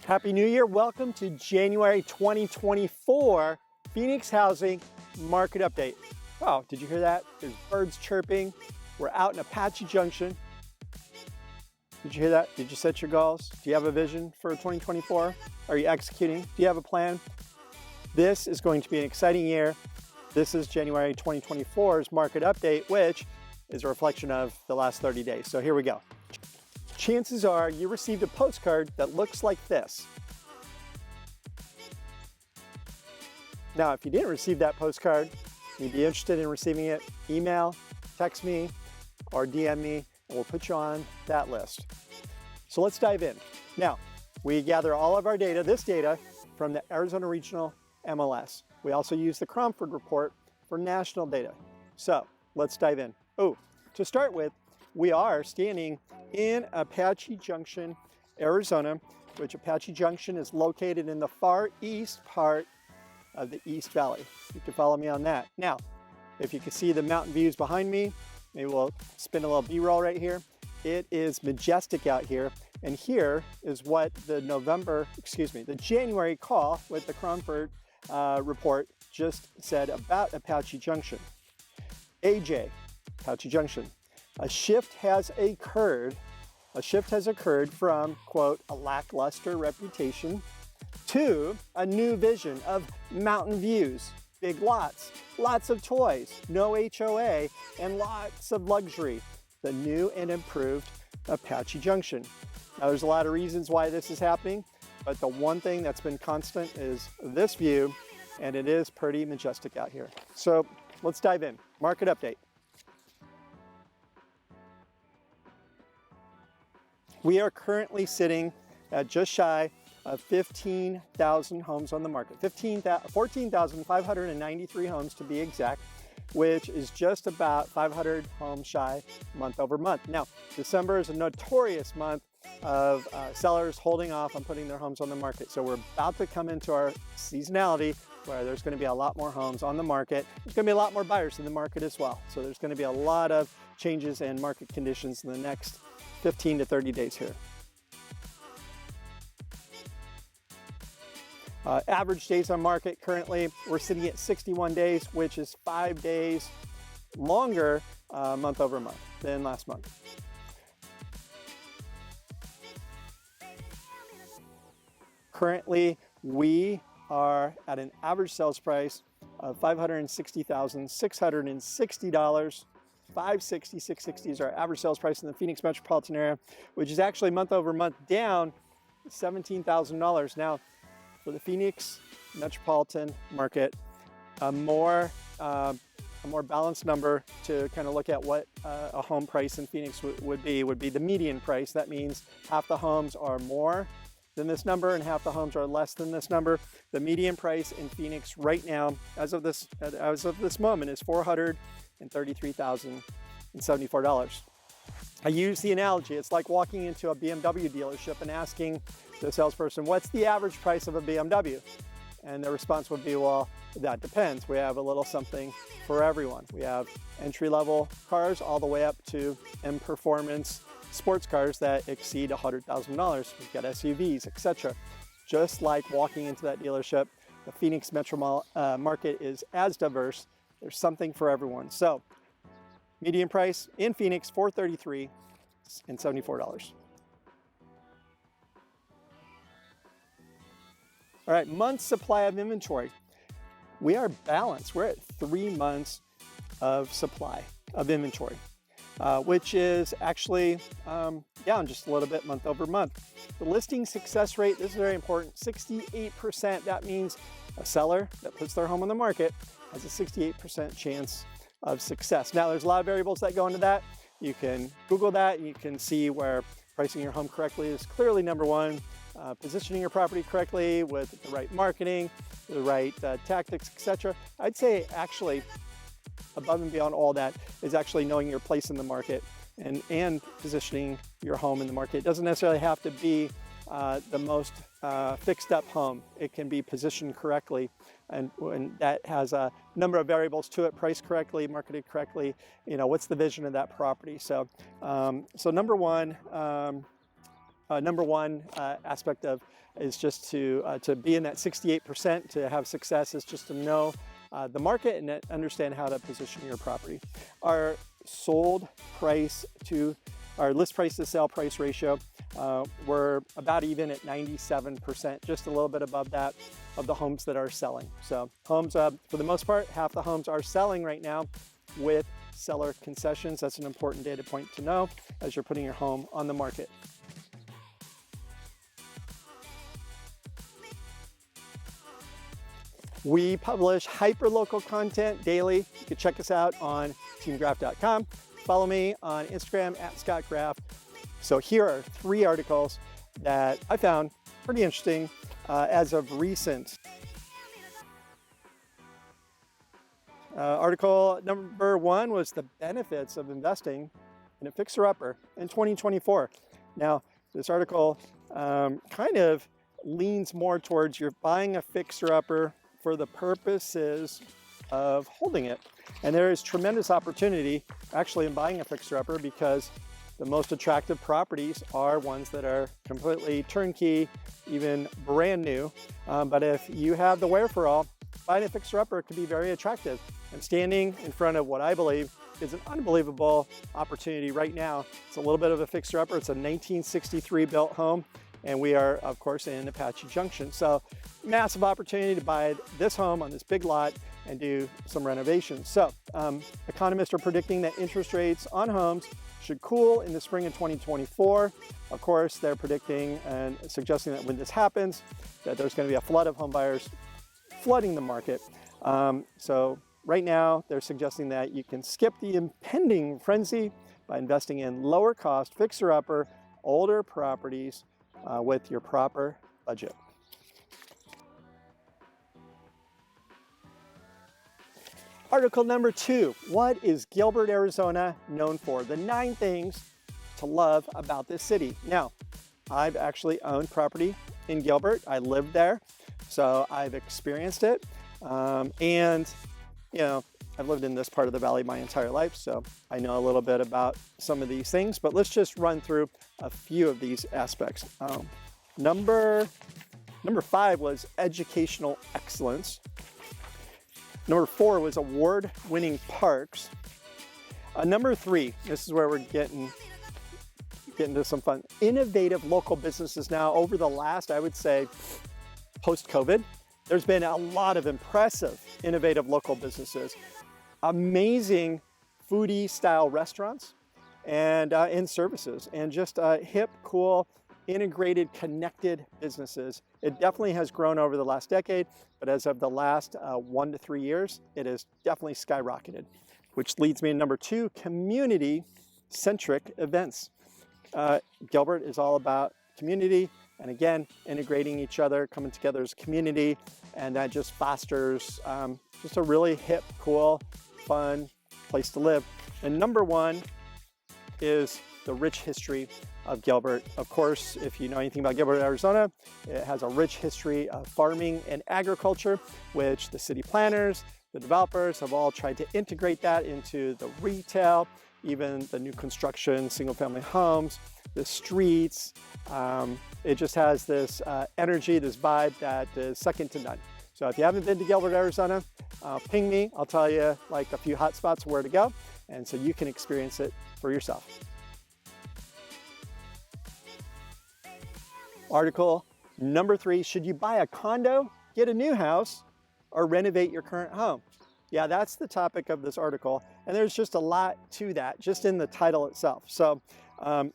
Happy New Year. Welcome to January 2024 Phoenix Housing Market Update. Oh, did you hear that? There's birds chirping. We're out in Apache Junction. Did you hear that? Did you set your goals? Do you have a vision for 2024? Are you executing? Do you have a plan? This is going to be an exciting year. This is January 2024's market update, which is a reflection of the last 30 days. So here we go. Chances are you received a postcard that looks like this. Now, if you didn't receive that postcard, you'd be interested in receiving it, email, text me, or DM me, and we'll put you on that list. So let's dive in. Now, we gather all of our data, this data, from the Arizona Regional MLS. We also use the Cromford report for national data. So let's dive in. Oh, to start with, we are standing in Apache Junction, Arizona, which Apache Junction is located in the far east part of the East Valley. You can follow me on that. Now, if you can see the mountain views behind me, maybe we'll spin a little B-roll right here. It is majestic out here. And here is what the January call with the Cromford report just said about Apache Junction. AJ, Apache Junction. A shift has occurred from, quote, a lackluster reputation to a new vision of mountain views, big lots, lots of toys, no HOA, and lots of luxury. The new and improved Apache Junction. Now, there's a lot of reasons why this is happening, but the one thing that's been constant is this view, and it is pretty majestic out here. So let's dive in. Market update. We are currently sitting at just shy of 15,000 homes on the market, 14,593 homes to be exact, which is just about 500 homes shy month over month. Now, December is a notorious month of sellers holding off on putting their homes on the market. So we're about to come into our seasonality where there's going to be a lot more homes on the market. There's going to be a lot more buyers in the market as well. So there's going to be a lot of changes in market conditions in the next 15 to 30 days here. Average days on market currently, we're sitting at 61 days, which is 5 days longer month over month than last month. Currently, we are at an average sales price of $560,660. 560, 660 is our average sales price in the Phoenix metropolitan area, which is actually month over month down $17,000. Now, for the Phoenix metropolitan market, a more balanced number to kind of look at what a home price in Phoenix would be the median price. That means half the homes are more than this number and half the homes are less than this number. The median price in Phoenix right now, as of this moment, is $433,074. I use the analogy, it's like walking into a BMW dealership and asking the salesperson, what's the average price of a BMW? And the response would be, well, that depends. We have a little something for everyone. We have entry-level cars all the way up to M-Performance sports cars that exceed $100,000. We've got SUVs, etc. Just like walking into that dealership, the Phoenix metro market is as diverse. There's something for everyone. So, median price in Phoenix, $433,074. All right, months supply of inventory. We are balanced. We're at 3 months of supply of inventory, which is actually down just a little bit month over month. The listing success rate, this is very important, 68%. That means a seller that puts their home on the market has a 68% chance of success. Now, there's a lot of variables that go into that. You can Google that, and you can see where pricing your home correctly is clearly number one. Positioning your property correctly with the right marketing, the right tactics, etc. I'd say actually above and beyond all that is actually knowing your place in the market and positioning your home in the market. It doesn't necessarily have to be the most fixed up home. It can be positioned correctly, and that has a number of variables to it: priced correctly, marketed correctly. You know, what's the vision of that property? So, number one, number one aspect of is just to be in that 68%, to have success, is just to know the market and understand how to position your property. Our sold price to our list price to sale price ratio, we're about even at 97%, just a little bit above that of the homes that are selling. So homes, for the most part, half the homes are selling right now with seller concessions. That's an important data point to know as you're putting your home on the market. We publish hyper-local content daily. You can check us out on teamgraff.com. Follow me on Instagram @ScottGraff. So here are 3 articles that I found pretty interesting as of recent. Article number 1 was the benefits of investing in a fixer-upper in 2024. Now, this article kind of leans more towards you're buying a fixer-upper for the purposes of holding it. And there is tremendous opportunity actually in buying a fixer-upper, because the most attractive properties are ones that are completely turnkey, even brand new. But if you have the wherewithal, buying a fixer-upper could be very attractive. I'm standing in front of what I believe is an unbelievable opportunity right now. It's a little bit of a fixer-upper. It's a 1963 built home, and we are, of course, in Apache Junction. So massive opportunity to buy this home on this big lot and do some renovations. So economists are predicting that interest rates on homes should cool in the spring of 2024. Of course, they're predicting and suggesting that when this happens, that there's going to be a flood of home buyers flooding the market. So right now, they're suggesting that you can skip the impending frenzy by investing in lower cost, fixer-upper, older properties with your proper budget. Article number 2, what is Gilbert, Arizona known for? The 9 things to love about this city. Now, I've actually owned property in Gilbert. I lived there, so I've experienced it. And, you know, I've lived in this part of the valley my entire life, so I know a little bit about some of these things, but let's just run through a few of these aspects. Number 5 was educational excellence. Number 4 was award-winning parks. Number 3, this is where we're getting to some fun. Innovative local businesses. Now, over the last, I would say, post-COVID, there's been a lot of impressive, innovative local businesses. Amazing foodie-style restaurants and services, and just hip, cool, integrated, connected businesses. It definitely has grown over the last decade, but as of the last 1 to 3 years, it has definitely skyrocketed, which leads me to number 2, community-centric events. Gilbert is all about community, and again, integrating each other, coming together as a community, and that just fosters just a really hip, cool, fun place to live. And number 1 is the rich history of Gilbert. Of course, if you know anything about Gilbert, Arizona, it has a rich history of farming and agriculture, which the city planners, the developers have all tried to integrate that into the retail, even the new construction, single-family homes, the streets. It just has this energy, this vibe that is second to none. So if you haven't been to Gilbert, Arizona, ping me. I'll tell you like a few hot spots where to go, and so you can experience it for yourself. Article number 3, should you buy a condo, get a new house, or renovate your current home? Yeah, that's the topic of this article, and there's just a lot to that, just in the title itself. So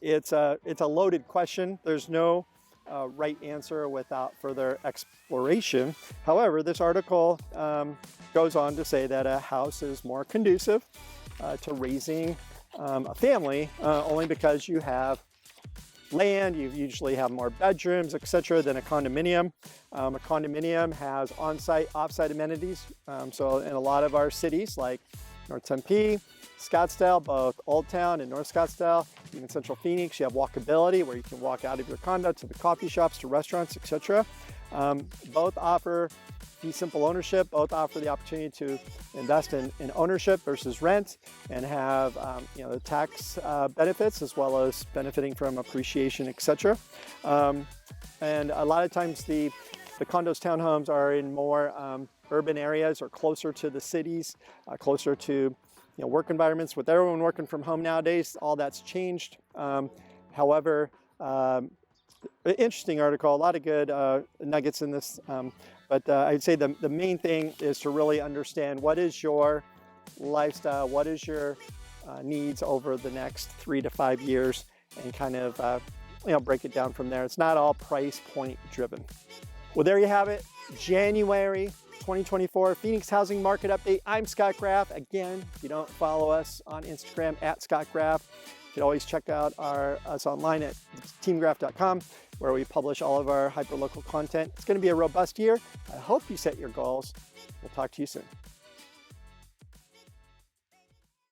it's a loaded question. There's no right answer without further exploration. However, this article goes on to say that a house is more conducive to raising a family only because you have land, you usually have more bedrooms, etc., than a condominium. A condominium has on-site, off-site amenities. So in a lot of our cities, like North Tempe, Scottsdale, both Old Town and North Scottsdale, even Central Phoenix, you have walkability where you can walk out of your condo to the coffee shops, to restaurants, etc. Both offer fee simple ownership. Both offer the opportunity to invest in ownership versus rent and have the tax benefits as well as benefiting from appreciation, etc. And a lot of times the condos, townhomes are in more urban areas or closer to the cities, closer to work environments. With everyone working from home nowadays, all that's changed. However, interesting article, a lot of good nuggets in this, but I'd say the main thing is to really understand what is your lifestyle, what is your needs over the next 3 to 5 years, and kind of break it down from there. It's not all price point driven. Well, there you have it, January 2024 Phoenix Housing Market Update. I'm Scott Graff. Again, if you don't follow us on Instagram @ScottGraff, you can always check out us online at teamgraff.com, where we publish all of our hyperlocal content. It's going to be a robust year. I hope you set your goals. We'll talk to you soon.